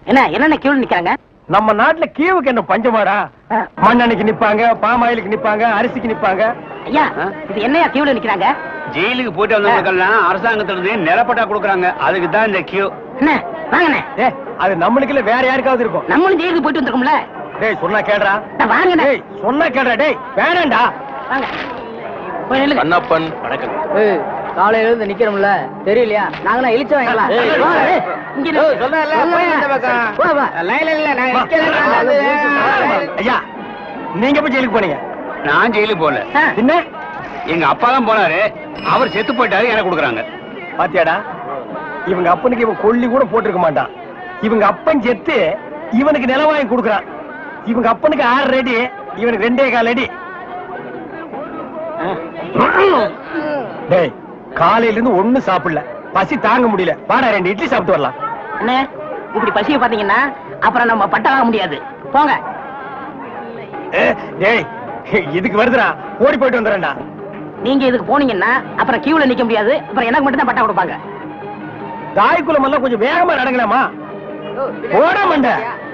என்ன என்னென்ன கியூ நிக்கிறாங்க? நம்ம நாட்டுல கீவுக்கு என்ன பஞ்சமாடா? மண்ணெண்ணைக்கு நிப்பாங்க, பாமாயிலுக்கு நிப்பாங்க, அரிசிக்கு நிப்பாங்க. ஐயா இது என்னையா கியூல நிக்கிறாங்க? ஜெயிலுக்கு போயிட்டு வந்தவங்களுக்கெல்லாம் அரசாங்கத்துல இருந்து நிலப்பட்டா கொடுக்குறாங்க. அதுக்கு தான் இந்த கியூ. என்ன வாங்கண்ணே. அது நம்மளுக்கு இல்ல வேற யாருக்காவது இருக்கும். நம்மளும் ஜெயிலுக்கு போயிட்டு வந்திருக்கோம்ல. டேய் சொன்னா கேடுறா. வாங்கண்ணே. டேய் சொன்னா கேடுறா. டேய் வேணாம்டா. வாங்க. போய் நில்லுங்க. கண்ணப்பன் வணக்கம். காலையில இருந்து நிக்கிறோம்ல தெரியலையா? நாங்களாம் இழிச்ச வாங்கலாம். ஐயா நீங்க போய் ஜெயிலுக்கு போனீங்க? நான் ஜெயிலுக்கு போல. என்ன எங்க அப்பா தான் போனாரு. அவர் செத்து போயிட்டாரு. எனக்கு கொடுக்குறாங்க. பாத்தியாடா இவங்க அப்பனுக்கு இவன் கொல்லி கூட போட்டிருக்க மாட்டான். இவங்க அப்பன் செத்து இவனுக்கு நிலம் வாங்கி கொடுக்குறான். இவங்க அப்பனுக்கு 6 அடி, இவனுக்கு 2.25 அடி. டேய் காலையில இருந்து ஒண்ணும் சாப்பிடல, பசி தாங்க முடியல. வாடா 2 இட்லி சாப்பிட்டு வரலாம். அண்ணே இப்படி பசிய பாத்தீங்கன்னா அப்புறம் நம்ம பட்ட வாங்க முடியாது. போங்க. டேய் இதுக்கு வருதுடா, ஓடி போயிட்டு வந்துடுறேன்டா. நீங்க இதுக்கு போனீங்கன்னா அப்புறம் கியூல நிக்க முடியாது. அப்புறம் எனக்கு மட்டும் தான் பட்டா கொடுப்பாங்க. தாய்க்குளம் எல்லாம் கொஞ்சம் வேகமா நடங்கலாமா? ஓட மாட்ட.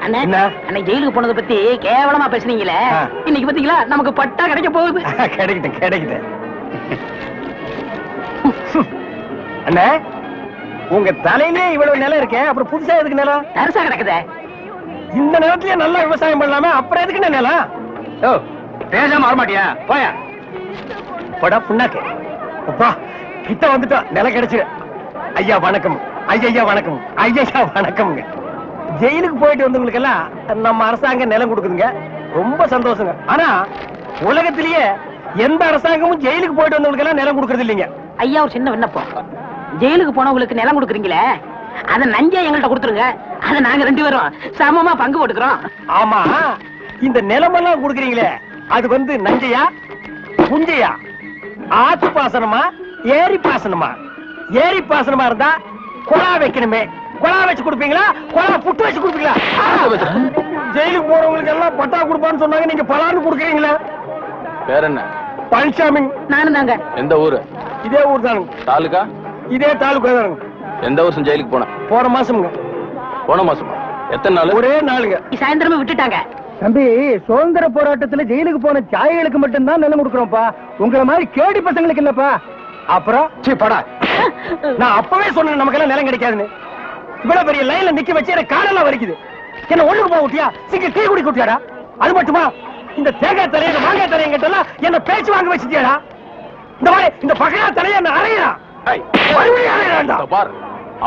அண்ணே அன்னைக்கு ஜெயிலுக்கு போனதை பத்தி கேவலமா பேசுனீங்களே, இன்னைக்கு பாத்தீங்களா நமக்கு பட்டா கிடைக்க போகுது. கிடைக்கிட்டேன் கிடைக்கிட்டேன். அண்ணே உங்க தலையிலே இவ்வளவு நிலம் இருக்கே, அப்புறம் புதுசா எதுக்கு நிலம்? தரிசா கிடக்குதே. இந்த நிலத்திலேயே நல்லா விவசாயம் பண்ணலாமே, அப்புறம் எதுக்கு நிலம்? ஓ பேசாம வரமாட்டியா? போயா போடா புண்ணாக்கு. அப்பா கிட்ட வந்துட்டோம், நிலம் கிடைச்சிரு. ஐயா வணக்கம். ஐயா வணக்கம். ஐயா வணக்கம்ங்க. ஜெயிலுக்கு போயிட்டு வந்தவங்களுக்கு எல்லாம் நம்ம அரசாங்கம் நிலம் கொடுக்குதுங்க, ரொம்ப சந்தோஷங்க. ஆனா உலகத்திலேயே எந்த அரசாங்கமும் ஜெயிலுக்கு போயிட்டு வந்தவங்களுக்கு எல்லாம் நிலம் கொடுக்கறது இல்லைங்க. ஐயா ஒரு சின்ன விண்ணப்பம். ஜெயிலுக்கு போனவங்களுக்கு நிலம் கொடுக்குறீங்களே, அத நஞ்சா எங்கள்கிட்ட கொடுத்துருங்க. அத நாங்க 2 பேரும் சமமா பங்கு போட்டுக்கிறோம். ஆமா இந்த நிலமெல்லாம் கொடுக்குறீங்களே, அது நஞ்சையா புஞ்சையா, ஆத்து பாசனமா ஏரி பாசனமா? ஏரி பாசனமா இருந்தா குழா வைக்கணுமே, குழா வச்சு கொடுப்பீங்களா, குழா புட்டு வச்சு கொடுப்பீங்களா? ஜெயிலுக்கு போறவங்களுக்கு எல்லாம் பட்டா கொடுப்பான்னு சொன்னாங்க, நீங்க பலான்னு கொடுக்குறீங்களா? வேற என்ன? பழனிசாமி. நானும் தாங்க. எந்த ஊரு? இதே ஊர் தானுங்க. தாலுகா? இதே தாலுகா தானுங்க. எந்த வருஷம் ஜெயிலுக்கு போன? போன மாசம்ங்க. போன மாசமா? எத்தனை நாள்? ஒரே நாளுங்க. சாயந்தரமே விட்டுட்டாங்க. தம்பி சுதந்திர போராட்டத்துல ஜெயிலுக்கு போன சாய்களுக்கு மட்டும்தான் நிலம் கொடுக்குறோம்ப்பா. உங்களை மாதிரி கேடி பசங்களுக்கு இல்லப்பா. அப்புறம் படா நான் அப்பவே சொன்னேன் நமக்கு எல்லாம் நிலம் கிடைக்காதுன்னு. இவ்வளவு பெரிய லைன்ல நிக்க வச்சு எனக்கு காலெல்லாம் வலிக்குது. என்ன ஒண்ணுக்கு போக விட்டியா? சிங்க டீ குடி குட்டியாடா? அது மட்டுமா இந்த தேங்காய் தலைய மாங்காய் தலையை கிட்டலாம் என்ன பேச்சு வாங்க வச்சுட்டியாடா? இந்த மாதிரி இந்த பகையா தலைய என்ன அறையா? பார்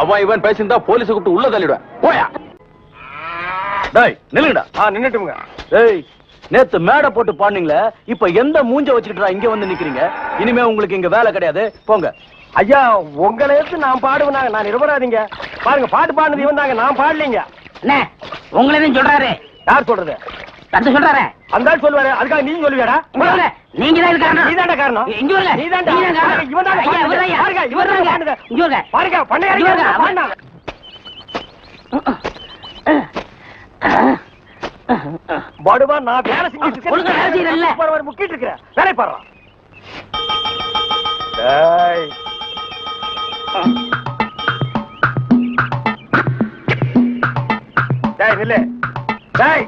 அவன் இவன் பேசியிருந்தா போலீஸ் கூப்பிட்டு உள்ள தள்ளிடுவேன். போயா. டேய் நில்லுடா. நின்னுட்டுங்க. டேய் நேத்து மேடை போட்டு பாடுனீங்களே, இப்ப எந்த மூஞ்ச வச்சுக்கிட்டா இங்க வந்து நிக்கிறீங்க? இனிமே உங்களுக்கு இங்க வேலை கிடையாது, போங்க. ஐயா உங்களை எடுத்து நான் பாடுவேனாங்க, நான் நிரபராதிங்க. பாருங்க பாட்டு பாடுனது இவன் தாங்க, நான் பாடலீங்க. என்ன உங்களே சொல்றாரு? யார் சொல்றது? தந்து சொல்றாரு. அந்த ஆள் சொல்லுவாரு, அதுக்காக நீ சொல்லுவியாடா? நீங்க தான் காரணம். நீதான்டா காரணம். இங்க வரல. நீதான்டா. இவன்தான் பாருங்க, இவன்தான் பாடுங்க. இங்க வரல. பாருங்க பண்ணையாரிங்க பாடுனாங்க. படுவா நான் வேலை செஞ்சிட்டு ஒழுங்கா வேலை செய்யறல்ல. இருக்கேன், முக்கிட்டு இருக்கேன், வேலை பாடுறான். டேய் டேய் நில்லு. டேய்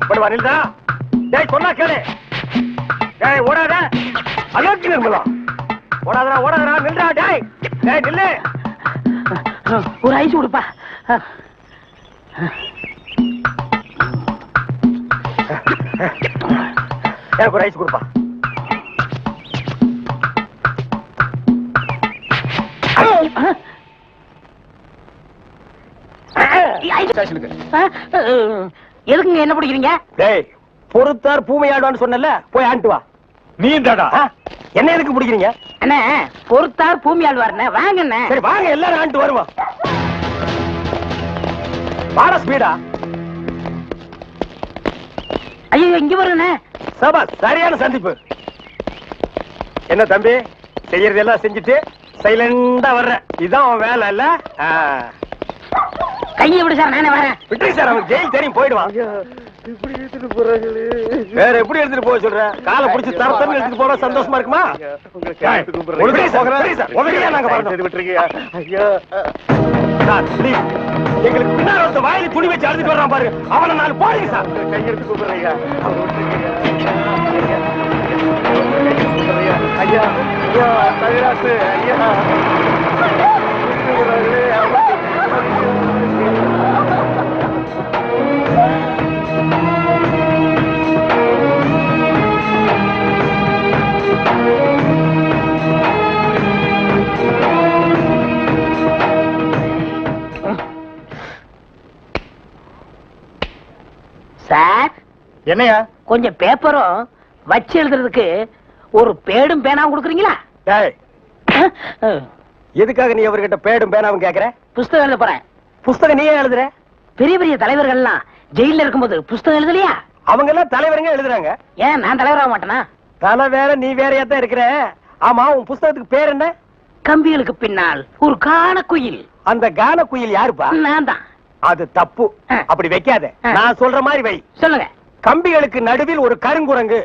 படுவா நில்லுடா. டேய் சொன்னா கேளு. டேய் ஓடாத. அலோக்கி நிர்மலா. ஓடாதடா ஓடாதடா நில்லுடா. டேய் டேய் நில்லு. ஒரு ஐஸ் கொடுப்பா. எனக்கு ஒரு ஐஸ் கொடுப்பா. எதுக்குங்க என்ன பிடிக்கிறீங்க? டேய் பொறுத்தார் பூமையாடுவான்னு சொன்னல, போய் ஆண்டு வா. நீ தாடா என்ன எதுக்கு பிடிக்கிறீங்க? அண்ணே பொறுத்தார் பூமி ஆழ்வாருண்ணே, வாங்கண்ணே. சரி வாங்க எல்லாரும் ஆண்டு வருவோம். வாடா ஸ்பீடா. ஐயோ இங்க வருண்ணே. சபா சரியான சந்திப்பு. என்ன தம்பி செய்யறதெல்லாம் செஞ்சுட்டு சைலண்டா வர்ற, இதான் அவன் வேலை இல்ல? கையை விடு சார், நானே வரேன். விட்டுரு சார், அவன் ஜெயில் தெரியும் போயிடுவான். வேற எப்படி எடுத்துட்டு போக சொல்ற? காலை பிடிச்சி தரத்தன்னு எடுத்துட்டு போனா சந்தோஷமா இருக்குமா? நாங்க வரணும். Sir please. எங்களுக்கு பின்னால ஒருத்த வாயில துணி வச்சு அழுதுட்டு வர்றான் பாருங்க, அவனை 4 போடுங்க சார். கையெடுத்து கூப்பிடுறேன் ஐயா. ஐயா ஐயா தகராசு ஐயா. சார் என்னையா? கொஞ்சம் பேப்பரும் வச்சு எழுதுறதுக்கு ஒரு பேடும் பேனாவும் கொடுக்குறீங்களா? டேய், எதுக்காக நீ அவர்கிட்ட பேடும் பேனாவும் கேக்குற? புஸ்தகம் எழுத போறேன். புஸ்தகம் நீயே எழுதுற? பெரிய பெரிய தலைவர்கள்லாம் ஜெயில இருக்கும்போது புஸ்தகம் எழுதலையா? அவங்க எல்லாம் தலைவருங்க எழுதுறாங்க. ஏன் நான் தலைவராக மாட்டேனா? தலை வேற நீ வேறையா தான் இருக்கிற. ஆமா, உன் புஸ்தகத்துக்கு பேர் என்ன? கம்பிகளுக்கு பின்னால் ஒரு காண குயில். அந்த கான குயில் யாருப்பா? நான் தான். அது தப்பு. அப்படி வைக்காத, நான் சொல்ற மாதிரி வை. சொல்லுங்க. கம்பிகளுக்கு நடுவில் ஒரு கருங்குரங்கு.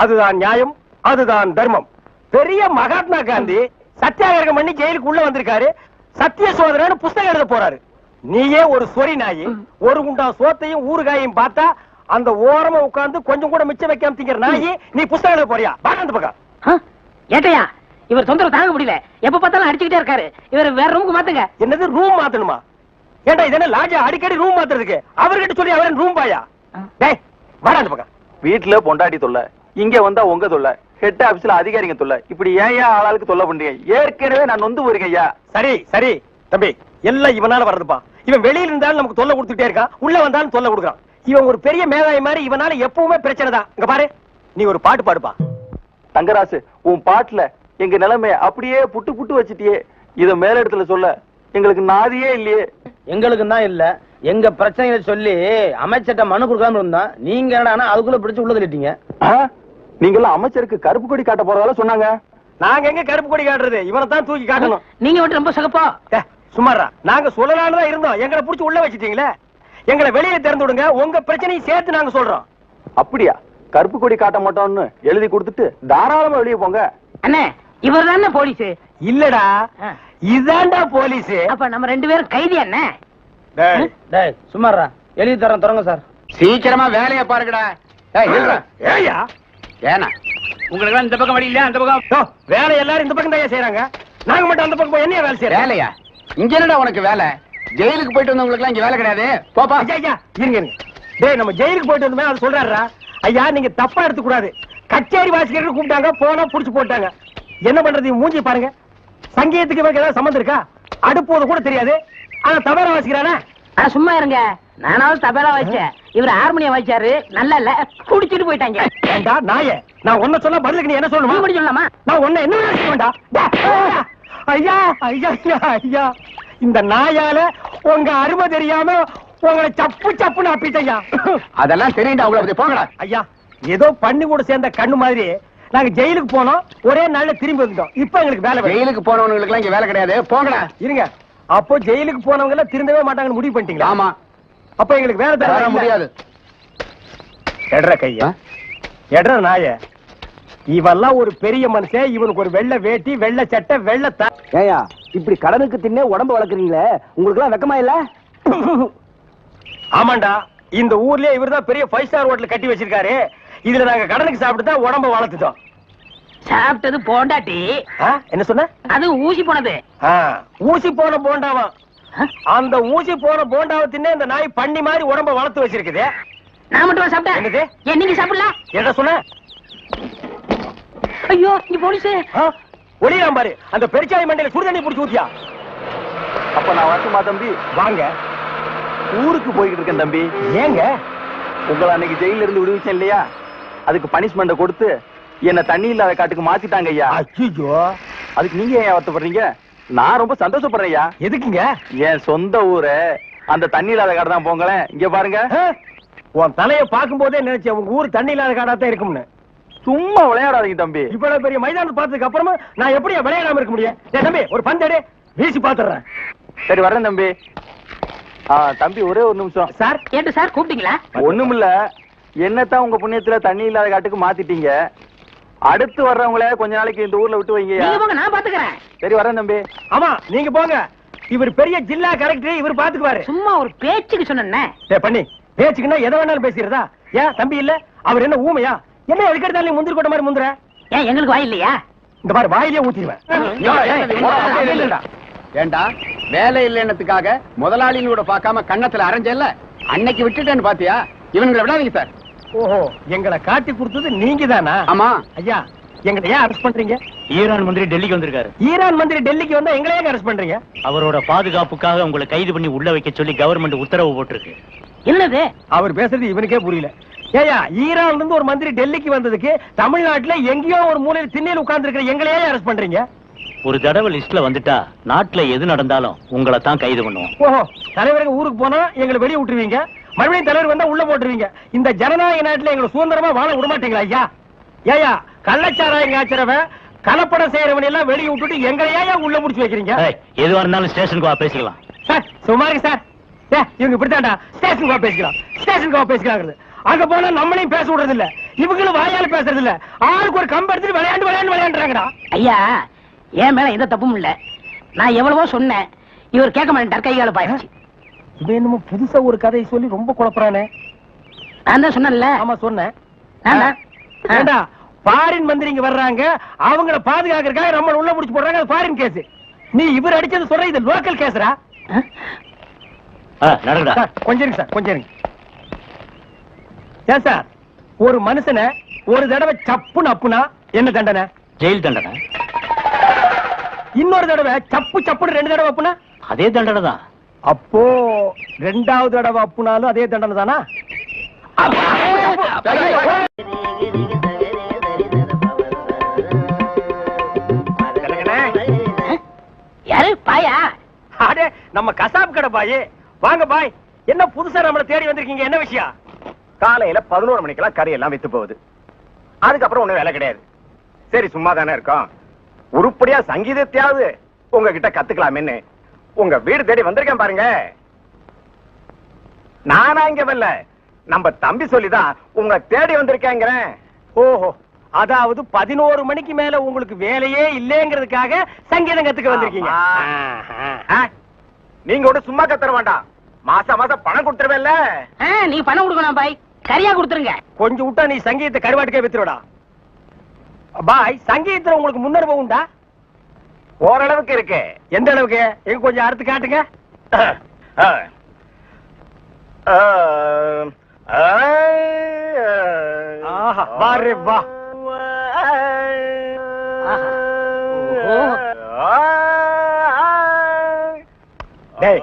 அதுதான் நியாயம், அதுதான் தர்மம். பெரிய மகாத்மா காந்தி சத்தியாகிரகம் பண்ணி ஜெயிலுக்கு உள்ள வந்திருக்காரு. சத்திய சோதரன்னு புஸ்தகம் எழுத போறாரு. நீயே ஒரு சொறி நாயி, ஒரு குண்டா சோத்தையும் ஊறுகாயையும் பார்த்தா அந்த ஓரமா உட்கார்ந்து கொஞ்சம் கூட மிச்சம் வைக்காம திங்கிற நாயி, நீ புஸ்தகம் எழுத போறியா? பாரந்த பக்கம். ஏட்டையா, இவர் தொந்தரவு தாங்க முடியல. எப்ப பார்த்தாலும் அடிச்சுக்கிட்டே இருக்காரு. இவர் வேற ரூமுக்கு மாத்துங்க. என்னது ரூம் மாத்தணுமா? ஏண்டா இது என்ன லாட்ஜா அடிக்கடி ரூம் மாத்துறதுக்கு? அவர்கிட்ட சொல்லி அவரே ரூம் பாயா? டேய் வாடா அந்த பக்கம். வீட்டுல பொண்டாட்டி தொல்லை, இங்க வந்தா உங்க தொல்லை, ஹெட் ஆபீஸ்ல அதிகாரிங்க தொல்லை, இப்படி ஏன் ஆளாளுக்கு தொல்லை பண்றீங்க? ஏற்கனவே நான் நொந்து போயிருக்கேன் ஐயா. சரி சரி தம்பி, எல்லாம் இவனால வர்றதுப்பா. இவன் வெளியில இருந்தாலும் நமக்கு தொல்லை கொடுத்துட்டே இருக்கான், உள்ள வந்தாலும் தொல்லை கொடுக்குறான். இவன் ஒரு பெரிய மேதாவி மாதிரி, இவனால எப்பவுமே பிரச்சனை தான். இங்க பாரு, நீ ஒரு பாட்டு பாடுப்பா. தங்கராசு, உன் பாட்டுல எங்க நிலைமை அப்படியே புட்டு புட்டு வச்சிட்டியே. இத மேலிடத்துல சொல்ல எங்களுக்கு நாதியே இல்லையே. எங்களுக்கு தான் இல்ல, எங்க பிரச்சனைகளை சொல்லி அமைச்சர்ட்ட மனு கொடுக்காம இருந்தா நீங்க என்னடா அதுக்குள்ள பிடிச்சு உள்ள தள்ளிட்டீங்க. நீங்களும் அமைச்சருக்கு கருப்பு கொடி காட்ட போறதால சொன்னாங்க. நாங்க எங்க கருப்பு கொடி காட்டுறது? இவனை தான் தூக்கி காட்டணும். நீங்க மட்டும் ரொம்ப சகப்பா. சுமாரா, நாங்க சொல்லலான்னு தான் இருந்தோம், எங்களை புடிச்சு உள்ள வச்சிட்டீங்களே. எங்களை வெளியே திறந்து விடுங்க, உங்க பிரச்சனையை சேர்த்து நாங்க சொல்றோம். அப்படியா? கருப்பு கொடி காட்ட மாட்டோம்னு எழுதி கொடுத்துட்டு தாராளமா வெளியே போங்க. அண்ணே, இவர் தானே போலீஸ்? இல்லடா, இதாண்டா போலீஸ். அப்ப நம்ம 2 பேரும் கைதி அண்ணே. டேய் சும்மாரா, எழுதி தரேன் தொடங்க சார். சீக்கிரமா வேலையை பாருங்கடா. ஏயா ஏனா உங்களுக்கு இந்த பக்கம் வழி இல்ல, அந்த பக்கம் வேலை எல்லாரும் இந்த பக்கம் தான் செய்யறாங்க, நாங்க மட்டும் அந்த பக்கம் போய் என்ன வேலை செய்யறோம்? வேலையா? இங்க என்னடா உனக்கு வேலை? ஜெயிலுக்கு போயிட்டு வந்தவங்களுக்கு எல்லாம் இங்க வேலை கிடையாது. போப்பா. ஐயா இருங்க. டேய், நம்ம ஜெயிலுக்கு போயிட்டு வந்தோமே அது சொல்றாருடா. ஐயா நீங்க தப்பா எடுத்து கூடாது. கச்சேரி வாசிக்கிறதுக்கு கூப்பிட்டாங்க, போனா புடிச்சு போட்டாங்க. என்ன பண்றது? மூஞ்சி பாருங்க. சங்கீதத்துக்கு இவருக்கு ஏதாவது சம்பந்தம் இருக்கா? அடுப்போது கூட தெரியாது, ஆனா தபேலா வாசிக்கிறானே. சும்மா இருங்க, நானாவது தபேலா வாய்ச்சேன், இவர் ஹார்மோனியம் வாய்ச்சாரு. நல்லா இல்ல, குடிச்சிட்டு போயிட்டாங்க. ஏண்டா நாயே, நான் ஒன்ன சொன்னா பதிலுக்கு நீ என்ன சொல்லணுமா? நீ மட்டும் சொல்லலாமா? நான் ஒன்ன என்ன செய்ய வேண்டாம். ஐயா ஐயா ஐயா, இந்த நாயால உங்க அருமை தெரியாம உங்களை சப்பு சப்புன்னு அப்பிட்டையா. அதெல்லாம் தெரியுண்டா உங்களுக்கு. போங்கடா. ஐயா, ஏதோ பண்ணி கூட சேர்ந்த கண்ணு மாதிரி நாங்க ஜெயிலுக்கு போனோம், ஒரே நாள்ல திரும்பி வந்துட்டோம். இப்ப எங்களுக்கு வேலை வேணும். ஜெயிலுக்கு போனவங்களுக்கு எல்லாம் இங்க வேலை கிடையாது. போங்கடா. இருங்க, அப்போ ஜெயிலுக்கு போனவங்க எல்லாம் திருந்தவே மாட்டாங்கன்னு முடிவு பண்ணிட்டீங்களா? ஆமா. அப்ப எங்களுக்கு வேலை தர முடியாது. எட்ற கையா, எட்ற நாய. இவெல்லாம் ஒரு பெரிய மனுஷன், இவனுக்கு ஒரு வெள்ளை வேட்டி, வெள்ளை சட்டை, வெள்ளை ஏயா இப்படி கடனுக்கு தின்னே உடம்பு வளர்க்குறீங்களே, உங்களுக்கு எல்லாம் வெக்கமா இல்ல? ஆமாண்டா, இந்த ஊர்லயே இவர்தான் பெரிய 5 ஸ்டார் ஹோட்டல் கட்டி வச்சிருக்காரு. இதுல நாங்க கடனுக்கு சாப்பிட்டு தான் உடம்ப வளர்த்துட்டோம். சாப்பிட்டது போண்டாட்டி. என்ன சொன்ன? அது ஊசி போனது. ஊசி போன போண்டாவா? அந்த ஊசி போன போண்டாவை தின்னே இந்த நாய் பண்ணி மாதிரி உடம்ப வளர்த்து வச்சிருக்குது. நான் மட்டும் சாப்பிட்டேன். என்னது? ஏன் நீங்க சாப்பிடலாம்? என்ன சொன்ன? ஐயோ, நீ போலீஸ். ஒளியாம் பாரு, அந்த பெருச்சாய் மண்டையில சுடுதண்ணி புடிச்சு ஊத்தியா. அப்ப நான் வரட்டுமா தம்பி? வாங்க. ஊருக்கு போய்கிட்டு இருக்கேன் தம்பி. ஏங்க? உங்களை அன்னைக்கு ஜெயில இருந்து விடுவிச்சேன் இல்லையா, அதுக்கு பனிஷ்மெண்ட கொடுத்து என்ன தண்ணி இல்லாத காட்டுக்கு மாத்திட்டாங்க ஐயா. ஐயோ, அதுக்கு நீங்க ஏன் வருத்தப்படுறீங்க? நான் ரொம்ப சந்தோஷப்படுறேன் ஐயா. எதுக்குங்க? என் சொந்த ஊரு அந்த தண்ணி இல்லாத காடு தான். போங்களேன், இங்க பாருங்க. உன் தலைய பாக்கும் போதே நினைச்சேன் உங்க ஊர் தண்ணி இல்லாத காடா தான் இருக்கும்னு. சும்மா விளையாடாதீங்க தம்பி. இவ்வளவு பெரிய மைதானம் பார்த்ததுக்கு அப்புறமா நான் எப்படியா விளையாடாம இருக்க முடியும்? தம்பி, ஒரு பந்தடி வீசி பாத்துறேன். சரி வரேன் தம்பி. தம்பி ஒரே ஒரு நிமிஷம். சார் கேட்டு சார் கூப்பிட்டீங்களா? ஒண்ணுமில்ல, என்னத்தான் உங்க புண்ணியத்துல தண்ணி இல்லாத காட்டுக்கு மாத்திட்டீங்க. அடுத்து வர்றவங்கள கொஞ்ச நாளைக்கு இந்த ஊர்ல விட்டு வைங்க. நீங்க போங்க, நான் பாத்துக்கிறேன். சரி வரேன் தம்பி. ஆமா, நீங்க போங்க. இவர் பெரிய ஜில்லா கலெக்டர், இவர் பாத்துக்குவாரு. சும்மா ஒரு பேச்சுக்கு சொன்னேன். பண்ணி பேச்சுக்குன்னா எதை வேணாலும் பேசிக்கிறதா? ஏன் தம்பி இல்ல? அவர் என்ன ஊமையா? என்ன எதுக்கெடுத்தாலும் முந்திரி கொட்ட மாதிரி முந்துற? ஏன் எங்களுக்கு வாய் இல்லையா? இந்த மாதிரி வாயிலே ஊத்திடுவேன். ஏண்டா வேலை இல்லைன்னதுக்காக முதலாளியோட பார்க்காம கண்ணத்துல அரைஞ்சல்ல, அன்னைக்கு விட்டுட்டேன்னு பாத்தியா? இவங்களை விடாதீங்க சார். ஓஹோ, எங்களை காட்டி கொடுத்தது நீங்க தானா? ஆமா ஐயா, எங்களை ஏன் அரெஸ்ட் பண்றீங்க? ஈரான் மந்திரி டெல்லிக்கு வந்திருக்காரு. ஈரான் மந்திரி டெல்லிக்கு வந்தா எங்களை ஏன் அரெஸ்ட் பண்றீங்க? அவரோட பாதுகாப்புக்காக உங்களை கைது பண்ணி உள்ள வைக்க சொல்லி கவர்மெண்ட் உத்தரவு போட்டிருக்கு. என்னது? அவர் பேசுறது இவனுக்கே புரியல. ஏயா, ஈரான்ல இருந்து ஒரு மந்திரி டெல்லிக்கு வந்ததுக்கு தமிழ்நாட்டுல எங்கேயோ ஒரு மூலையில் திண்ணையில் உட்கார்ந்து இருக்கிற எங்களையே அரெஸ்ட் பண்றீங்க? ஒரு தடவை லிஸ்ட்ல வந்துட்டா நாட்டுல எது நடந்தாலும் உங்களை தான் கைது பண்ணுவோம். ஓஹோ, தலைவருக்கு ஊருக்கு போனா எங்களை வெளியே விட்டுருவீங்க, மறுபடியும் தலைவர் வந்தா உள்ள போட்டுருவீங்க. இந்த ஜனநாயக நாட்டுல எங்களை சுதந்திரமா வாழ விட மாட்டீங்களா ஐயா? ஏயா, கள்ளச்சாராயம் காய்ச்சறவன் கலப்படம் செய்யறவன் எல்லாம் வெளியே விட்டுட்டு எங்களையா உள்ள முடிச்சு வைக்கிறீங்க? எதுவா இருந்தாலும் ஸ்டேஷனுக்கு வா, பேசிக்கலாம். சார் சுமாரி சார், இவங்க இப்படித்தான்டா ஸ்டேஷனுக்கு வா பேசிக்கலாம், ஸ்டேஷனுக்கு வா பேசிக்கலாம். அங்க போனா நம்மளையும் பேச விடுறது இல்ல, இவங்களும் வாயால பேசுறது இல்ல. ஆளுக்கு ஒரு கம்பு எடுத்துட்டு விளையாண்டுறாங்கடா. ஐயா, என் மேல எந்த தப்பும் இல்ல. நான் எவ்வளவோ சொன்னேன், இவர் கேட்க மாட்டேன். கைகால பாயிடுச்சு. இவன் என்னமோ புதுசா ஒரு கதையை சொல்லி ரொம்ப குழப்பறானே. நான் தான் சொன்னேன்ல. ஆமா சொன்னேன். ஏண்டா ஃபாரின் மந்திரிங்க வர்றாங்க, அவங்கள பாதுகாக்கிறதுக்காக நம்ம உள்ள முடிச்சு போடுறாங்க. அது ஃபாரின் கேஸ். நீ இவர் அடிச்சது சொல்ற, இது லோக்கல் கேஸ்ரா. நடக்குதா? கொஞ்சம் இருங்க சார், கொஞ்சம் இருங்க. ஏன் சார், ஒரு மனுஷனை ஒரு தடவை சப்புன்னு அப்புனா என்ன தண்டனை? ஜெயில் தண்டனை. இன்னொரு தடவை சப்பு சப்புன்னு 2 தடவை அப்புனா அதே தண்டனை தான். அப்போ 2வது தடவை அப்புனாலும் அதே தண்டனை தானா? யாரு பாயா? அடே, நம்ம கசாப் கடை பாய். வாங்க பாய், என்ன புதுசா நம்மள தேடி வந்திருக்கீங்க? என்ன விஷயம்? காலையில 11 மணிக்கெல்லாம் கறி எல்லாம் வித்து போகுது. அதுக்கப்புறம் ஒண்ணும் வேலை கிடையாது. சரி, சும்மா தானே இருக்கோம், உருப்படியா சங்கீதத்தையாவது உங்ககிட்ட கத்துக்கலாமேன்னு உங்க வீடு தேடி வந்திருக்கேன் பாருங்க. நானா இங்க வரல, நம்ம தம்பி சொல்லிதான் உங்க தேடி வந்திருக்கேங்கிறேன். ஓஹோ, அதாவது 11 மணிக்கு மேல உங்களுக்கு வேலையே இல்லைங்கிறதுக்காக சங்கீதம் கத்துக்க வந்திருக்கீங்க. நீங்க கூட சும்மா கத்துற வேண்டாம், மாசம் மாசம் பணம் கொடுத்துருவேல்ல. நீ பணம் கொடுக்கணும் பாய், கரியா கொடுத்துருங்க. கொஞ்சம் விட்டா நீ சங்கீதத்தை கருவாட்டுக்கே வித்துருடா. பாய், சங்கீதத்துல உங்களுக்கு முன்னனுபவம் உண்டா? ஓரளவுக்கு இருக்கு. எந்த அளவுக்கு? எங்க கொஞ்சம் அறுத்து காட்டுங்க. ஆஹா, வாரே வா. டேய்,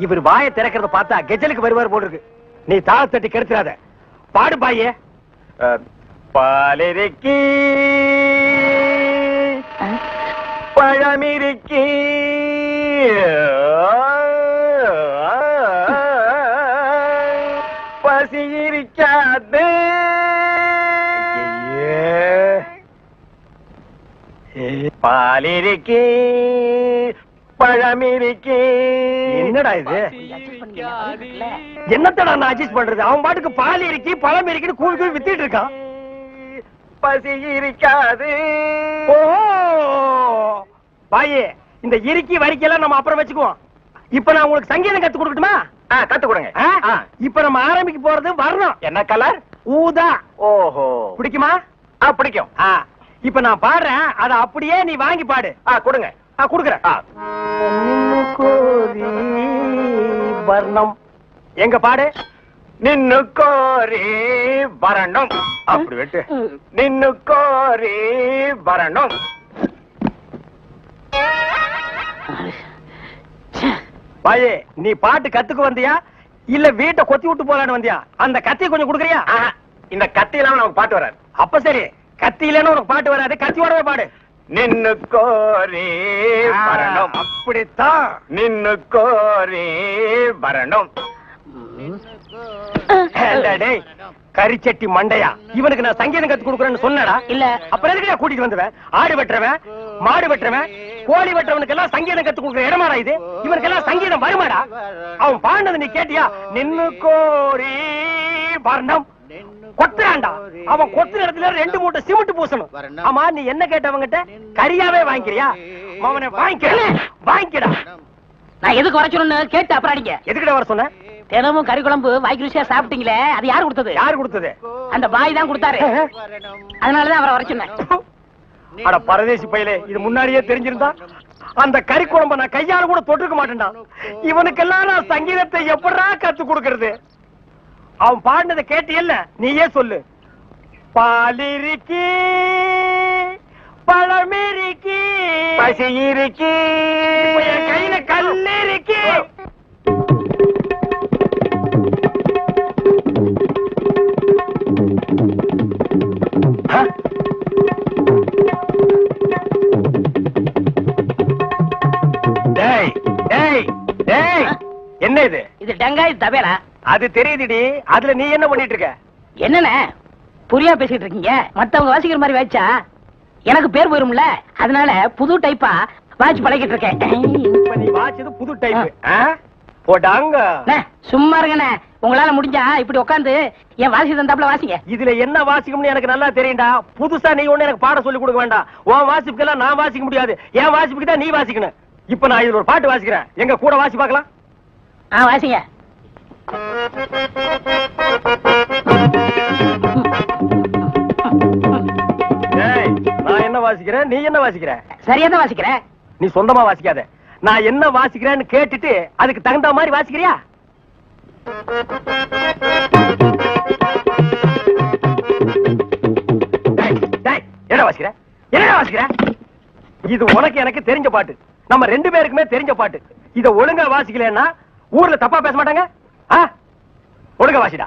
இவர் வாயை திறக்கிறத பார்த்தா கெஜலுக்கு வருவார் போல இருக்கு. நீ தாள தட்டி கெடுத்துறாத. பாடு பாயே. பாலிருக்கி பழமிருக்கி பசி இருக்காது. பாலிருக்கி பழமிருக்கி. என்னடா இது? என்னத்தடா நான் அட்ஜஸ்ட் பண்றது? அவன் பாட்டுக்கு பால் இருக்கி பழம் இருக்குன்னு கூவி கூவி வித்திட்டு இருக்கான். பசி இருக்காது. ஓஹோ பாயே, இந்த இறுக்கி வரிக்கெல்லாம் நம்ம அப்புறம் வச்சுக்குவோம். இப்ப நான் உங்களுக்கு சங்கீதம் கத்து கொடுக்கட்டுமா? கத்து கொடுங்க. இப்ப நம்ம ஆரம்பிக்க போறது வரணும். என்ன கலர்? ஊதா. ஓஹோ, பிடிக்குமா? பிடிக்கும். இப்ப நான் பாடுறேன், அத அப்படியே நீ வாங்கி பாடு. கொடுங்க. கொடுக்குறேன். வர்ணம் எங்க பாடு. நின்னு கோரி வரணும். அப்படி வெட்டு. நின்னு கோரி வரணும். பாயே, நீ பாட்டு கத்துக்கு வந்தியா இல்ல வீட்டை கொத்தி விட்டு போலான்னு வந்தியா? அந்த கத்தி கொஞ்சம் குடுக்குறியா? இந்த கத்தி இல்லாம நமக்கு பாட்டு வராது. அப்ப சரி, கத்தி இல்லன்னு உனக்கு பாட்டு வராது, கத்தியோடவே பாடு. நின்னு கோரி வரணும். அப்படித்தான். நின்னு கோரி வரணும். டேய், கரிச்சட்டி மண்டையா, இவனுக்கு நான் சங்கீதம் கத்து கொடுக்குறேன்னு சொன்னடா? இல்ல. அப்புறம் எதுக்கு கூட்டிட்டு வந்துவேன்? ஆடு வெட்டுறவன், மாடு வெட்டுறவன், கோழி வெட்டுறவனுக்கு எல்லாம் சங்கீதம் கத்து கொடுக்குற இடமாடா இது? இவனுக்கு எல்லாம் சங்கீதம் வருமாடா? அவன் பாடினது நீ கேட்டியா? நின்னு கோரி வர்ணம். கொத்துறான்டா. அவன் கொத்துற இடத்துல 2 மூட்டை சிமெண்ட் பூசணும். ஆமா, நீ என்ன கேட்டவங்கிட்ட? கரியாவே வாங்கிக்கிறியா? அவனை வாங்கிக்கடா. நான் எதுக்கு வர சொல்லணும்னு கேட்டு அப்புறம் அடிங்க. எதுக்கிட்ட வர சொன்ன? தினமும் கறி குழம்பு வாய்க்கு ருசியா சாப்பிட்டீங்களே, அது யாரு கொடுத்தது? யாரு கொடுத்தது? அந்த பாய் தான் கொடுத்தாரு. அதனாலதான் அவரை வர சொன்னேன். அட பரதேசி பையலே, இது முன்னாடியே தெரிஞ்சிருந்தா அந்த கறி குழம்ப நான் கையால கூட தொட்டுக்க மாட்டேன்டா. இவனுக்கெல்லாம் நான் சங்கீதத்தை எப்படா கத்து கொடுக்கறது? அவன் பாடினதை கேட்டியல்ல, நீயே சொல்லு. பாலிருக்கி பழமிருக்கி பசியிருக்கி என் கையில கல்லிருக்கி. என்ன இது? இது டங்காய் தவேலா. அது தெரியுதுடி, அதுல நீ என்ன பண்ணிட்டு இருக்க? என்னண்ணே புரியா பேசிட்டு இருக்கீங்க? மத்தவங்க வாசிக்கிற மாதிரி வாய்ச்சா எனக்கு பேர் போயிரும்ல, அதனால புது டைப்பா வாட்ச் பழகிட்டு இருக்கேன். இப்ப நீ வாச்சது புது டைப் போடாங்க. சும்மா இருங்கண்ணே, உங்களால முடிஞ்சா இப்படி உட்காந்து என் வாசி தந்தாப்புல வாசிங்க. இதுல என்ன வாசிக்கும்னு எனக்கு நல்லா தெரியும்டா. புதுசா நீ ஒண்ணு எனக்கு பாட சொல்லி கொடுக்க வேண்டாம். உன் வாசிப்புக்கெல்லாம் நான் வாசிக்க முடியாது. என் வாசிப்புக்கு தான் நீ வாசிக்கணும். இப்ப நான் இதுல ஒரு பாட்டு வாசிக்கிறேன், எங்க கூட வாசி பார்க்கலாம். வாசிங்க. நான் என்ன வாசிக்கிறேன், நீ என்ன வாசிக்கிற? சரியா தான் வாசிக்கிற. நீ சொந்தமா வாசிக்காத, நான் என்ன வாசிக்கிறேன்னு கேட்டுட்டு அதுக்கு தகுந்த மாதிரி வாசிக்கிறியா? என்ன வாசிக்கிற? என்ன வாசிக்கிற? இது உனக்கு எனக்கு தெரிஞ்ச பாட்டு, நம்ம ரெண்டு பேருக்குமே தெரிஞ்ச பாட்டு. இத ஒழுங்கா வாசிக்கலன்னா ஊர்ல தப்பா பேச மாட்டாங்க. ஒழுங்கா வாசிடா.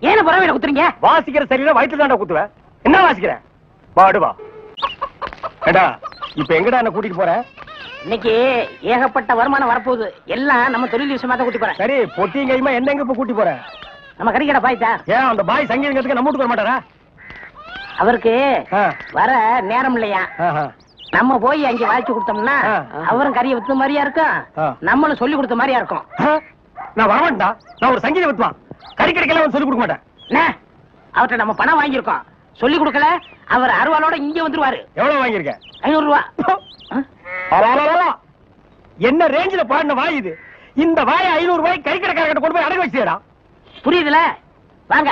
ஏன பரவாயில்ல குத்துறீங்க? வாசிக்கிற சரியில்லை, வயிற்று தாண்டா குத்துவேன். என்ன வாசிக்கிற? பாடுவா. ஏடா இப்ப எங்கடா என்ன கூட்டிட்டு போற? இன்னைக்கு ஏகப்பட்ட வருமானம் வரப்போகுது. எல்லாம் நம்ம தொழில் விஷயமா தான் கூட்டி போறேன். சரி, பொட்டியும் கைமா என்ன எங்க இப்ப கூட்டி போற? நம்ம கறிக்கடை பாய்த்தா. ஏன் அந்த பாய் சங்கீதத்துக்கு நம்ம வீட்டுக்கு வர மாட்டாரா? அவருக்கு வர நேரம் இல்லையா. நம்ம போய் அங்க வாய்ச்சி கொடுத்தோம்னா அவரும் கறியை வித்த மாதிரியா இருக்கும், நம்மளும் சொல்லி கொடுத்த மாதிரியா இருக்கும். நான் வரமாட்டா, நான் ஒரு சங்கீத வித்துவான். கறிக்கடைக்கெல்லாம் சொல்லி கொடுக்க மாட்டேன். அவர்கிட்ட நம்ம பணம் வாங்கியிருக்கோம், சொல்லி கொடுக்கல. அவர் அருவாளோட இங்க வந்துருவாரு. எவ்வளவு வாங்கியிருக்க? 500 ரூபா. என்ன ரேஞ்சில பாடின வாய் இது? இந்த வாய் 500 ரூபாய் கறிக்கடைக்காரர்கிட்ட கொண்டு போய் அடகு வச்சுடா. புரியுதுல? வாங்க.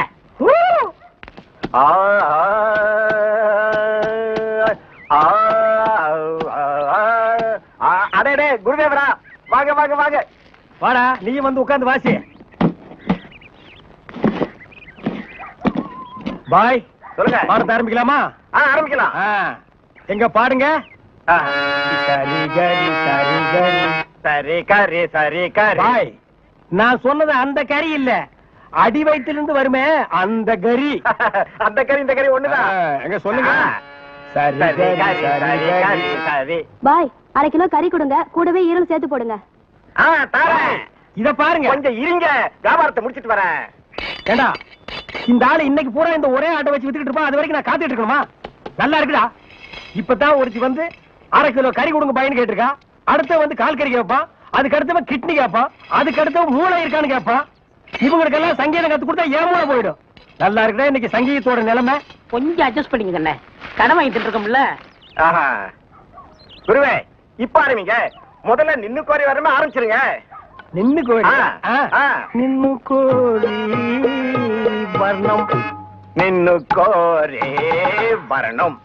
அடே குருதேவரா, வாங்க வாங்க வாங்க. வாடா, நீ வந்து உட்கார்ந்து வாசி. பாய் சொல்லுங்க, பாடத்தை ஆரம்பிக்கலாமா? ஆரம்பிக்கலாம். எங்க பாடுங்க. சரி கரி சரி கரி சரி கரி சரி கரி. பாய், நான் சொன்னது அந்த கறி இல்ல, அடி வயிற்றிலிருந்து வருமே அந்த கறி. அந்த கறி இந்த கறி ஒண்ணுதான். எங்க சொல்லுங்க. சரி கரி சரி கரி சரி. பாய், 1/2 கிலோ கறி கொடுங்க, கூடவே ஈரல் சேர்த்து போடுங்க. இத பாருங்க, கொஞ்சம் இருங்க, வியாபாரத்தை முடிச்சிட்டு வரேன். ஏண்டா இந்த ஆளு இன்னைக்கு பூரா இந்த ஒரே ஆட்டை வச்சு வித்துக்கிட்டு இருப்பான், அது வரைக்கும் நான் காத்துட்டு இருக்கணுமா? நல்லா இருக்குடா. இப்பதான் ஒருத்தி வந்து 1/2 கிலோ கறி கொடுங்க பாயின்னு கேட்டிருக்கா. அடுத்த வந்து கால் கறி கேட்பான், அதுக்கு அடுத்தவன் கிட்னி கேட்பான், அதுக்கு அடுத்தவன் மூளை இருக்கான்னு கேட்பான். இவங்களுக்கு எல்லாம் சங்கீதம் கத்து கொடுத்தா ஏன் மூளை போயிடும். நல்லா இருக்குடா இன்னைக்கு சங்கீதத்தோட நிலைமை. கொஞ்சம் அட்ஜஸ்ட் பண்ணிக்க கண்ணே, கடன் வாங்கிட்டு இருக்கோம்ல. குருவே, இப்ப ஆரம்பிங்க. முதல்ல நின்னு கோரி வரமே ஆரம்பிச்சிருங்க. நின்னு கோழி, நின்னு கோழி வர்ணம், நின்னு கோரே வரணும்,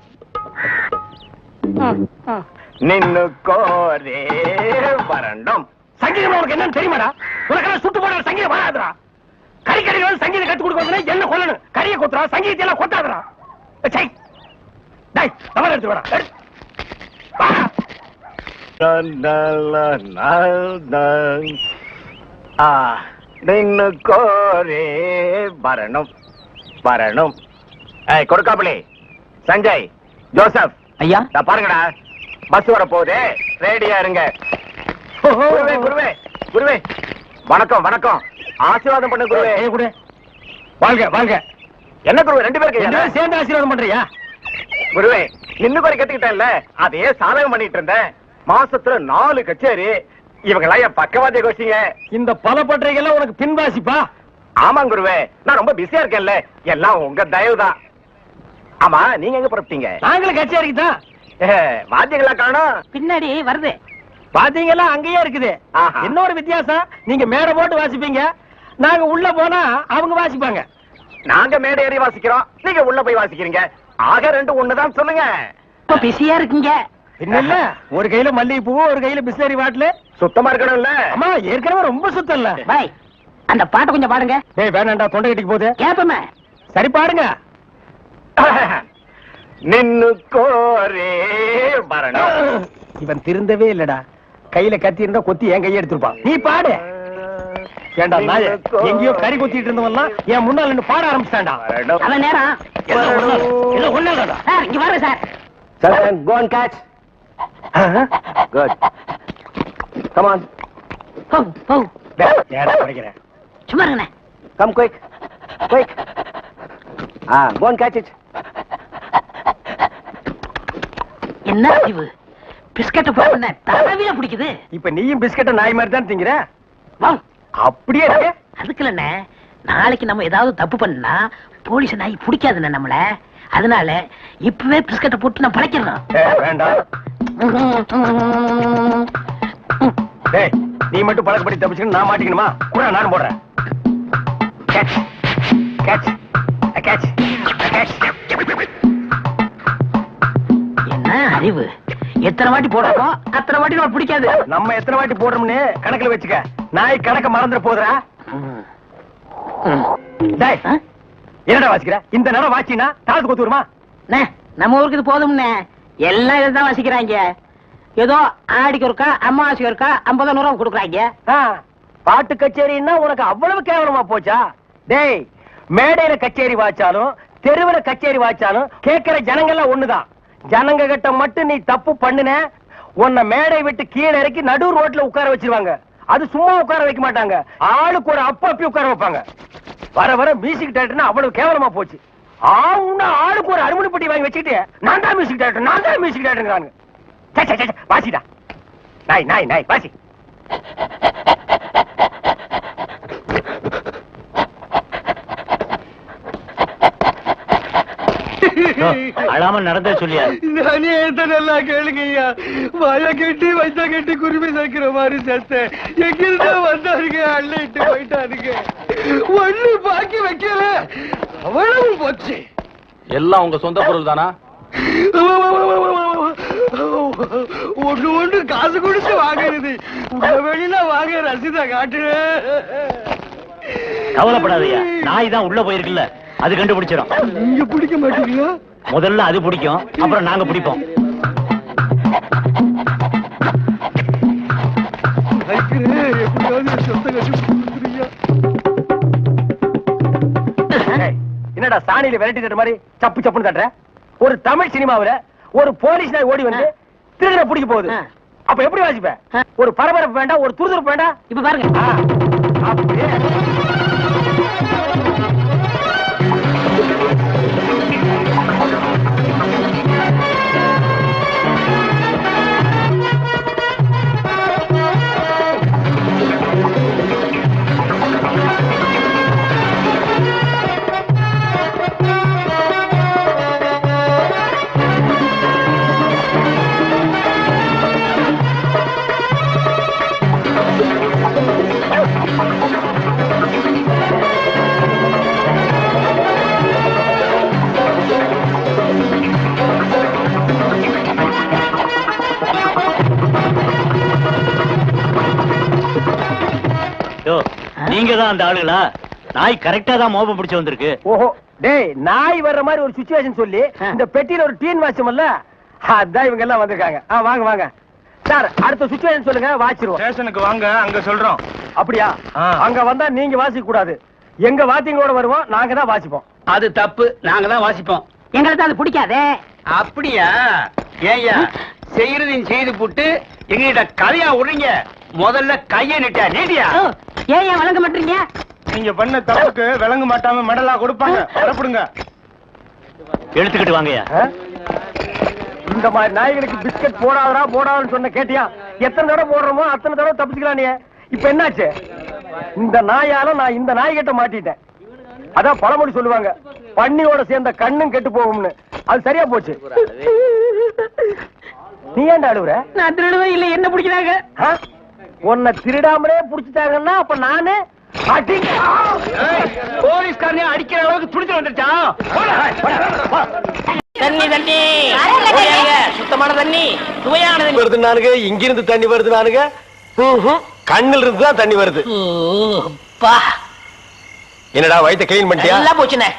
நின்னு கோரே வரணும். சங்கீதம் உனக்கு என்னன்னு தெரியுமாடா? உனக்கெல்லாம் சுட்டு போட சங்கீதம் வராதுடா. கறிக்கடையில் சங்கீதம் கத்து கொடுக்க என்ன கொல்லணும்? கறியை கொத்துறா, சங்கீதத்தை எல்லாம் கொத்தாதுடா. தவறு எடுத்து வாடா. நின்னு கோரே வரணும் வரணும். கொடுக்காமலே சஞ்சய், ஜோசப் ஐயா பாருங்கடா, பஸ் வர போகுது, ரெடியா இருங்க. குருவே குருவே குருவே, வணக்கம் வணக்கம், ஆசீர்வாதம் பண்ணு குருவே. வாழ்க வாழ்க. என்ன குருவே, 2 பேருக்கு சேர்ந்து ஆசீர்வாதம் பண்றியா? குருவே, நின்னு கோரி கத்துக்கிட்டேன்ல, அதையே சாதகம் பண்ணிட்டு இருந்தேன். மாசத்துல 4 கச்சேரி, இவங்கெல்லாம் என் பக்கவாதிய கோஷ்டிங்க. இந்த பலப்பற்றைகள்லாம் உனக்கு பின்வாசிப்பா? ஆமாங்க குருவே, நான் ரொம்ப பிஸியா இருக்கேன்ல, எல்லாம் உங்க தயவுதான். ஆமா, நீங்க எங்க புறப்பட்டீங்க? நாங்களும் கச்சேரிக்கு தான். வாத்தியங்களா காணோம்? பின்னாடி வருது. பாத்தீங்களா, அங்கேயே இருக்குது. ஆஹா. இன்னொரு வித்தியாசம், நீங்க மேடை போட்டு வாசிப்பீங்க, நாங்க உள்ள போனா அவங்க வாசிப்பாங்க. நாங்க மேடை ஏறி வாசிக்கிறோம், நீங்க உள்ள போய் வாசிக்கிறீங்க. ஆக ரெண்டு ஒண்ணுதான் சொல்லுங்க. இப்ப பிஸியா இருக்கீங்க. இல்ல ஒரு கையில மல்லிகை பூ, ஒரு கையில பிஸ்லரி பாட்டில். சுத்தமா இருக்கணும்ல? அம்மா ஏற்கனவே ரொம்ப சுத்தம் இல்ல. பாய், அந்த பாட்டை கொஞ்சம் பாடுங்க. டேய் வேணாண்டா, தொண்டை கட்டிக்கு போகுது. கேப்பமே. சரி பாடுங்க. நின்னு கோரே வரணும். இவன் திருந்தவே இல்லடா. கையில கத்தி இருந்தா கொத்தி என் கையை எடுத்துருப்பான். நீ பாடு. ஏண்டா நாய, எங்கேயோ கறி கொத்திட்டு இருந்தவன்லாம் என் முன்னால நின்னு பாட ஆரம்பிச்சிட்டான்டா. அவன் நேரம். சார், இங்க வாங்க sir. Go and catch. Good. Come on. ஏடா படிக்கிறேன். சும்மா இருங்கண்ணே. Come quick. Quick. Go and catch it. என்ன அறிவு? பிஸ்கட்ட போன தடவில பிடிக்குது. இப்ப நீயும் பிஸ்கட்ட நாய் மாதிரி தான் திங்கிற. வா. அப்படியே இருக்கு. அதுக்குலண்ணே, நாளைக்கு நம்ம ஏதாவது தப்பு பண்ணா போலீஸ் நாய் பிடிக்காதுண்ணே நம்மள. அதனால இப்பவே பிஸ்கட்டை போட்டு நான் பழைக்கிறோம். வேண்டாம். டேய், நீ மட்டும் பழக்கப்படி தப்பிச்சுன்னு நான் மாட்டிக்கணுமா? கூட நானும் போடுறேன். Catch. Catch. Catch. Catch. என்ன அறிவு? எத்தனை வாட்டி போடுறோமோ அத்தனை வாட்டி நம்ம பிடிக்காது. நம்ம எத்தனை வாட்டி போடுறோம்னு கணக்குல வச்சுக்க. நாய் கணக்க மறந்துட போதுரா. டேய், என்னடா வாசிக்கிற? இந்த நேரம் வாசினா தாளத்து கொத்து வருமா? நம்ம ஊருக்கு இது போதும்னே. எல்லாம் இதுதான் வாசிக்கிறாங்க. ஏதோ ஆடிக்கு ஒருக்கா, அம்மாவாசைக்கு ஒருக்கா 50 ரூபா கொடுக்குறாங்க. பாட்டு கச்சேரின்னா உனக்கு அவ்வளவு கேவலமா போச்சா? டேய், மேடையில கச்சேரி வாச்சாலும் தெருவுல கச்சேரி வாச்சாலும் கேட்கிற ஜனங்கள்லாம் ஒண்ணுதான். ஜனங்க கிட்ட மட்டும் நீ தப்பு பண்ணுன, உன்னை மேடை விட்டு கீழே இறக்கி நடு ரோட்ல உட்கார வச்சிருவாங்க. அது சும்மா உட்கார வைக்க மாட்டாங்க, ஆளுக்கு ஒரு அப்பி உட்கார வைப்பாங்க. வர வர மியூசிக் டைரக்டர்னா அவ்வளவு கேவலமா போச்சு. ஆளுக்கு ஒரு அருமணி பெட்டி வாங்கி வச்சுக்கிட்டு நான் தான் மியூசிக் டைரக்டர், நான் தான் மியூசிக் டைரக்டர். வாசிடா நாய் நாய் நாய் வாசி. அழாம நடந்தே சொல்லியா? நானே நல்லா கேளுங்கய்யா. வாய கட்டி வைத்த கட்டி குருவி சேர்க்கிற மாதிரி சேர்த்தேன். எங்கிருந்தா வந்தாருங்க, அள்ளிட்டு போயிட்டாருங்க. ஒண்ணு பாக்கி வைக்கல, அவ்வளவு போச்சு. எல்லாம் உங்க சொந்த பொருள் தானா? ஒண்ணு ஒண்ணு காசு கொடுத்து வாங்குறது. வெளியில வாங்க ரசீதை காட்டு. கவலைப்படாதயா, நாய் தான் உள்ள போயிருக்குல்ல, அது கண்டுபிடிச்சிடும். நீங்க பிடிக்க மாட்டீங்களா? முதல்ல அது பிடிக்கும், அப்புறம் நாங்க பிடிப்போம். என்னடா சாணியில விரட்டி தட்டுற மாதிரி சப்பு சப்புன்னு தட்டுற? ஒரு தமிழ் சினிமாவில ஒரு போலீஸ் நாய் ஓடி வந்து திருடனை பிடிக்க போகுது. அப்ப எப்படி வாசிப்ப? ஒரு பரபரப்பு வேண்டாம், ஒரு துருதுருப்பு வேண்டாம். இப்ப பாருங்க. அப்படியே நீங்க தான் அந்த ஆளுகளா? நாய் கரெக்டா தான் மோப்பம் பிடிச்சு வந்திருக்கு. ஓஹோ, டேய், நாய் வர்ற மாதிரி ஒரு சிச்சுவேஷன் சொல்லி இந்த பெட்டியில ஒரு டீன் வாட்சமல்ல, அதான் இவங்க எல்லாம் வந்திருக்காங்க. வாங்க வாங்க சார், அடுத்த சிச்சுவேஷன் சொல்லுங்க, வாச்சிருவோம். ஸ்டேஷனுக்கு வாங்க, அங்க சொல்றோம். அப்படியா? அங்க வந்தா நீங்க வாசிக்க கூடாது. எங்க வாத்தியங்களோட வருவோம், நாங்க தான் வாசிப்போம். அது தப்பு, நாங்க தான் வாசிப்போம். எங்களுக்கு அது பிடிக்காதே. அப்படியா? ஏய்யா, செய்யறதையும் செய்து போட்டு எங்ககிட்ட கதையா விடுறீங்க. முதல்ல கைய நீட்டியா? ஏன் வழங்க மாட்டீங்க? நீங்க பண்ண தப்புக்கு விளங்க மாட்டாம மெடலா கொடுப்பாங்க. புறப்படுங்க. எடுத்துக்கிட்டு வாங்கயா. இந்த மாதிரி நாய்களுக்கு பிஸ்கட் போடாதா போடாதுன்னு சொன்ன கேட்டியா? எத்தனை தடவை போடுறோமோ அத்தனை தடவை தப்பிச்சுக்கலாம். நீ இப்ப என்னாச்சு? இந்த நாயால நான் இந்த நாய்கிட்ட மாட்டிட்டேன். அதான் பழமொழி சொல்லுவாங்க, பன்னியோட சேர்ந்த கண்ணும் கெட்டு போகும்னு. அது சரியா போச்சு. நீ ஏன்டா அழுவுற? நான் திருடுவே இல்ல, என்ன பிடிக்கிறாங்க? உன்னை திருடாமலே புடிச்சிட்டாங்கன்னா அப்ப நானு போலீஸ்காரனே அடிக்கிற அளவுக்கு துடிச்சு வந்துட்டா. தண்ணி தண்ணி சுத்தமான தண்ணி, சுவையான தண்ணி வருது நானுங்க. இங்கிருந்து தண்ணி வருது நானுங்க. கண்ணில் இருந்து தான் தண்ணி வருது. என்னடா வயித்தை கிளீன் பண்ணிட்டியா? எல்லாம் போச்சுனே.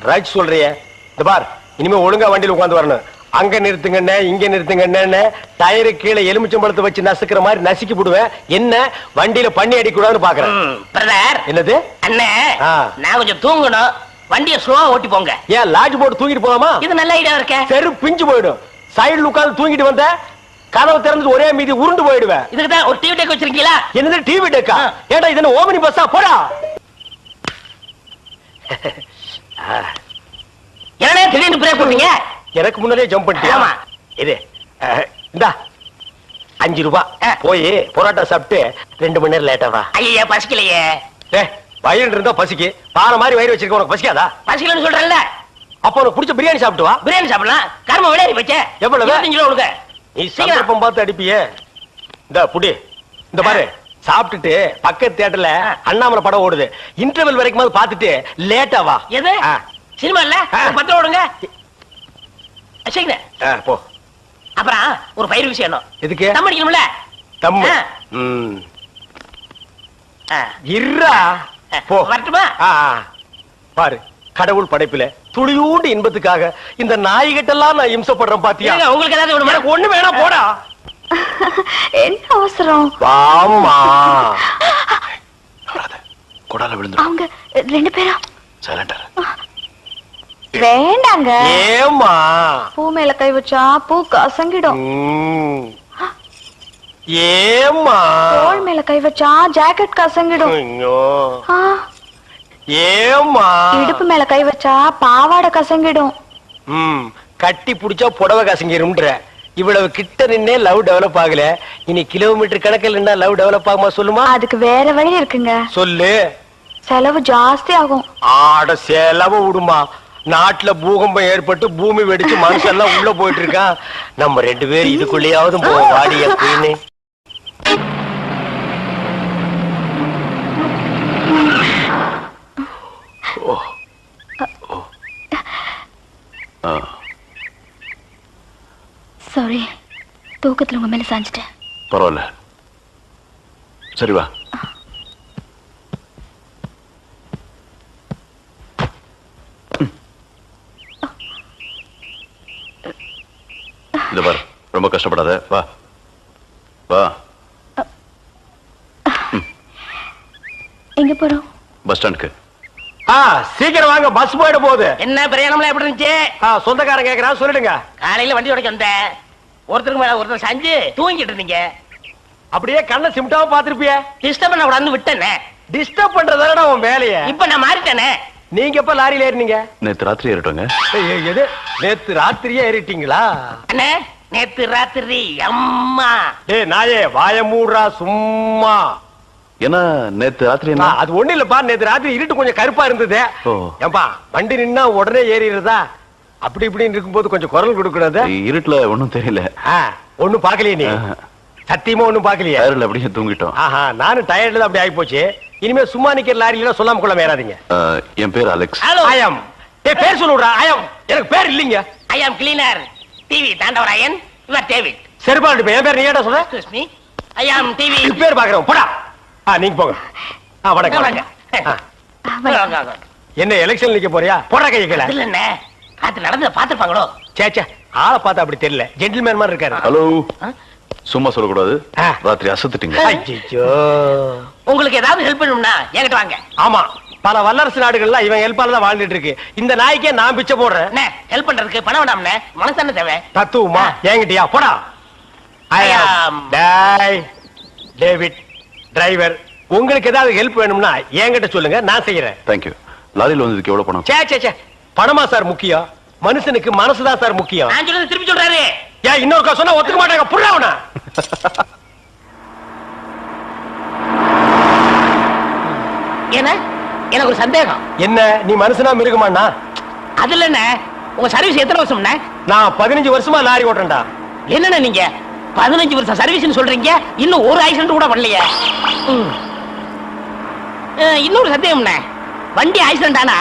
ரைட் சொல்றியே. இந்த பார், இனிமே ஒழுங்கா வண்டியில உட்கார்ந்து வரணும். அங்க நிறுத்துங்கண்ணே, இங்க நிறுத்துங்கண்ணே, டயரு கீழே எலுமிச்சம்பழத்தை வச்சு நசுக்கிற மாதிரி நசுக்கி போடுவேன். என்ன வண்டியில பண்ணி அடிக்கூடாதுன்னு பாக்குறேன். பிரதர், என்னது அண்ணே, நான் கொஞ்சம் தூங்கணும், வண்டியை ஸ்லோவா ஓட்டி போங்க. ஏன் லாட்ஜ் போட்டு தூங்கிட்டு போலாமா? இது நல்ல ஐடியா இருக்க. தெரு பிஞ்சு போயிடும். சைடுல உட்கார்ந்து தூங்கிட்டு வந்த கதவை திறந்து ஒரே மீதி உருண்டு போயிடுவேன். இதுக்கு தான் ஒரு டிவி டெக் வச்சிருக்கீங்களா? என்னது டிவி டெக்கா? ஏடா இது ஓமனி பஸ்ஸா? போடா. என்னடா திடீர்னு பிரேக் போட்டீங்க? எனக்கு முன்னாடியே ஜம்ப் பண்ணிட்டியா? ஆமா. இது இந்தா 5 ரூபாய். போய் பரோட்டா சாப்பிட்டு 2 மணி நேரம் லேட்டா வா. ஐயா பசிக்கலையே. வயிறு இருந்தா பசிக்கு. பாறை மாதிரி வயிறு வச்சிருக்க, உனக்கு பசிக்காதா? பசிக்கலன்னு சொல்றேன்ல. அப்ப உனக்கு பிடிச்ச பிரியாணி சாப்பிட்டு வா. பிரியாணி சாப்பிடலாம். கர்ம விளையாடி வச்சே. எவ்வளவு? 25 ரூபா கொடுங்க. நீ சந்தர்ப்பம் பார்த்து அடிப்பியே. இந்த புடி, இந்த பாரு, சாப்பிட்டுட்டு பக்கத்து தியேட்டர்ல அண்ணாமலை படம் ஓடுது. இன்டர்வல் வரைக்கும் பாத்துட்டு லேட்டா வா. எது சினிமா இல்ல? 10 ரூபா கொடுங்க. போ. அப்புறம் ஒரு பயிர் விஷயம். எதுக்கு? தம் அடிக்கணும்ல. தம் இருடா. போ. வரட்டுமா? பாரு, கடவுள் படைப்புல துளியூண்டு இன்பத்துக்காக இந்த நாய்கிட்டெல்லாம் நான் இம்சப்படுறேன் பாத்தியா? உங்களுக்கு ஏதாவது ஒண்ணு வேணா போடா. என்ன அவசரம்? வாமா. கொடால விழுந்து அவங்க 2 பேரும் சைலண்டா. வேண்டாங்க. ஏமா? பூ மேல கை வச்சா பூ கசங்கிடும். ஏமா? தோள் மேல கை வச்சா ஜாக்கெட் கசங்கிடும். ஏமா? இடுப்பு மேல கை வச்சா பாவாடை கசங்கிடும். கட்டி புடிச்சா புடவை கசங்கிரும்ன்ற. இவ்வளவு கிட்ட நின்னே லவ் டெவலப் ஆகல. இனி கிலோமீட்டர் கணக்கில் நின்னா லவ் டெவலப் ஆகுமா சொல்லுமா? அதுக்கு வேற வழி இருக்குங்க. சொல்லு. செலவு ஜாஸ்தி ஆகும். ஆட செலவு விடுமா. நாட்டுல பூகம்பம் ஏற்பட்டு பூமி வெடிச்சு மனுஷெல்லாம் உள்ள போயிட்டு இருக்கான். நம்ம 2 பேரும் இதுக்குள்ளேயாவது போவோம். வாடிய குயினு. சாரி, தூக்கத்துல உங்க மேல சாஞ்சிட்டேன். பரவாயில்ல, சரி வா. இந்த பாரு, ரொம்ப கஷ்டப்படாத. வா வா. எங்க போறோம்? பஸ் ஸ்டாண்டுக்கு. சீக்கிரம் வாங்க, பஸ் போயிட போகுது. என்ன பிரயாணம்லாம் எப்படி இருந்துச்சு? சொந்தக்காரன் கேக்குறான், சொல்லிடுங்க. காலையில வண்டி உடைக்க வந்தேன். ஒருத்தருக்கு மேல ஒருத்தர் சாஞ்சு தூங்கிட்டு இருந்தீங்க. அப்படியே கண்ணை சிமிட்டாம பாத்துருப்பிய. டிஸ்டர்ப் பண்ண கூடாதுன்னு விட்டேனே. டிஸ்டர்ப் பண்றதானடா உன் வேலைய. இப்ப நான் மாறிட்டேனே. நீங்க எப்ப லாரியில ஏறினீங்க? நேத்து ராத்திரி ஏறிட்டோங்க. எது? நேத்து ராத்திரியே ஏறிட்டீங்களா? அண்ணே, நேத்து ராத்திரி. அம்மா டேய் நாயே, வாய மூடுறா சும்மா. ஏன்னா நேத்து ராத்திரி என்ன? அது ஒண்ணு இல்லப்பா, நேத்து ராத்திரி இருட்டு கொஞ்சம் கருப்பா இருந்தது. ஏன்பா வண்டி நின்னா உடனே ஏறிடுறதா? அப்படி இப்படின்னு இருக்கும்போது கொஞ்சம் குரல் கொடுக்கறது. இருட்டுல ஒண்ணும் தெரியல. ஒண்ணும் பாக்கலையே நீ? சத்தியமா ஒண்ணும் பாக்கலையா? அப்படியே தூங்கிட்டோம். நானும் டயர்ட்ல அப்படி ஆகி போச்சு. இனிமே சும்மா நிக்கிற லாரியில சொல்லாம கொள்ள மேறாதீங்க. என் பேர் அலெக்ஸ். ஐயம். பேர் சொல்லுடா. ஐயம். எனக்கு பேர் இல்லீங்க. I am cleaner TV Thandavarayan. Your David. சரிப்பா, என் பேர் நீ ஏடா சொல்ற? Excuse me, I am TV. பேர் பாக்குறோம். போடா. நீங்க போங்க. வணக்கம். என்ன எலெக்ஷன் நிக்க போறியா? போடா கையை கீழ. இல்ல என்ன அது நடந்து பாத்துப்பாங்களோ? சேச்சே, ஆளை பார்த்தா அப்படி தெரியல. ஜென்டில்மேன் மாதிரி இருக்காரு. ஹலோ, சும்மா சொல்லக்கூடாது. ராத்திரி அசத்துட்டீங்க. ஐயோ, உங்களுக்கு ஏதாவது ஹெல்ப் பண்ணணும்னா என்கிட்ட வாங்க. ஆமா, பல வல்லரசு நாடுகள்ல இவன் ஹெல்ப்பால தான் வாழ்ந்துட்டு இருக்கு. இந்த நாய்க்கே நான் பிச்சை போடுறேன். ஹெல்ப் பண்றதுக்கு பணம் வேண்டாம்னே, மனசான தேவை. தத்துவமா? என்கிட்டயா? போடா. David driver. உங்களுக்கு ஏதாவது ஹெல்ப் வேணும்னா என்கிட்ட சொல்லுங்க, நான் செய்யறேன். தேங்க்யூ. லாரியில் வந்ததுக்கு எவ்வளவு பணம்? சே பணமா சார் முக்கியம்? மனுஷனுக்கு மனசுதான் சார் முக்கியம். நான் சொல்றது திருப்பி சொல்றாரு. ஏன் இன்னொருக்கா சொன்னா ஒத்துக்க மாட்டாங்க புரியவன. ஏன்னா எனக்கு ஒரு சந்தேகம். என்ன நீ மனுஷனா மிருகமாண்ணா? அதுல என்ன உங்க சர்வீஸ் எத்தனை வருஷம்ண்ணே? நான் 15 வருஷமா லாரி ஓட்டுறேன்டா. என்னண்ணே நீங்க 15 வருஷம் சர்வீஸ்னு சொல்றீங்க, இன்னும் ஒரு ஆக்சிடென்ட் கூட பண்ணலையே. இன்னொரு சந்தேகம்ண்ணே, வண்டி ஆக்சிடென்ட் ஆனா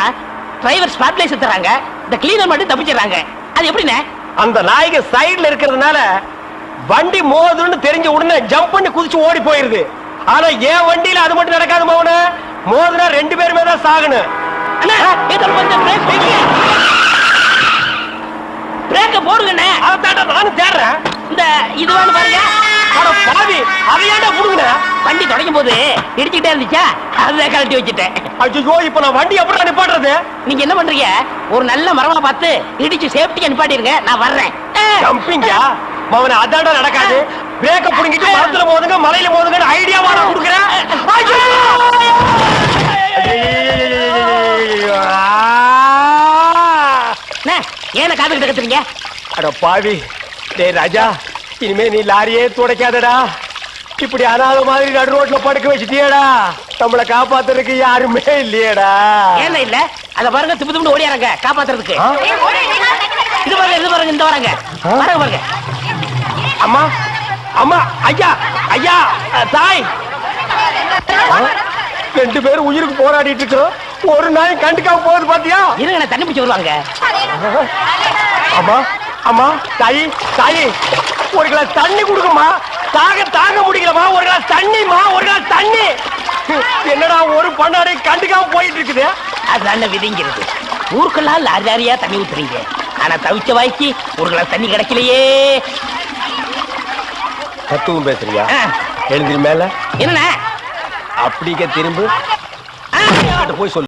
டிரைவர் ஸ்பாட்லைஸ் தராங்க, இந்த கிளீனர் மட்டும் தப்பிச்சிடறாங்க. அது எப்படிண்ணே? அந்த நாய்க்கு சைடுல இருக்கிறதுனால வண்டி மோதுன்னு தெரிஞ்ச உடனே ஜம்ப் பண்ணி குதிச்சு ஓடி போயிருது. ஆனா என் வண்டியில அது மட்டும் நடக்காது மோகன. மோதுனா 2 பேருமே தான் சாகணும். பிரேக்க போடுங்கண்ணே. அதான்டா நானும் தேடுறேன். இந்த இதுவான்னு பாருங்க. பாவி அதையாண்டா புடுங்க. வண்டி தொடங்கும் போது இடிச்சுக்கிட்டே இருந்துச்சா, அதுதான் கழட்டி வச்சுட்டேன். ஐயோ இப்ப நான் வண்டி எப்படி நிப்பாட்டுறது? நீங்க என்ன பண்றீங்க, ஒரு நல்ல மரமா பார்த்து இடிச்சு சேஃப்டியா நிப்பாட்டிருங்க, நான் வர்றேன். ஜம்பிங்கா மவனே, அதான்டா நடக்காது. பிரேக்க புடுங்கிட்டு மரத்துல மோதுங்க மலையில மோதுங்கன்னு ஐடியாவா நான் கொடுக்குறேன். ஏன காதுகிட்ட கத்துறீங்க? அட பாவி, டேய் ராஜா, இனிமே நீ லாரியே துடைக்காதடா. இப்படி அனாத மாதிரி நடு ரோட்ல படுக்க வச்சுட்டியடா. நம்மளை காப்பாத்துறதுக்கு யாருமே இல்லையடா. ஏன் இல்ல? அத பாருங்க, திப்பு திப்பு ஓடியாரங்க காப்பாத்துறதுக்கு. இது பாருங்க, இது பாருங்க, இந்த வராங்க பாருங்க பாருங்க. அம்மா அம்மா, ஐயா ஐயா, தாய், 2 பேரும் உயிருக்கு போராடிட்டு இருக்கோம். ஒரு நாய் கண்டுக்காம போகுது பாத்தியா? இருங்க, தண்ணி பிடிச்சு வருவாங்க. அம்மா அம்மா, தாயி தாயி, ஒரு கிளாஸ் தண்ணி கொடுக்குமா. தாங்க முடியலமா. ஒரு கிளாஸ் தண்ணிமா, ஒரு கிளாஸ் தண்ணி. என்னடா ஒரு பண்ணாடை கண்டுக்காம போயிட்டு இருக்குது. அதுதான் விதிங்கிறது. ஊருக்கெல்லாம் லாரி லாரியா தண்ணி ஊத்துறீங்க, ஆனா தவிச்ச வாய்க்கு ஒரு கிளாஸ் தண்ணி கிடைக்கலையே. தத்துவம் பேசுறியா? எழுந்திரி மேல. என்ன அப்படிங்க திரும்ப போய் சொல்லு.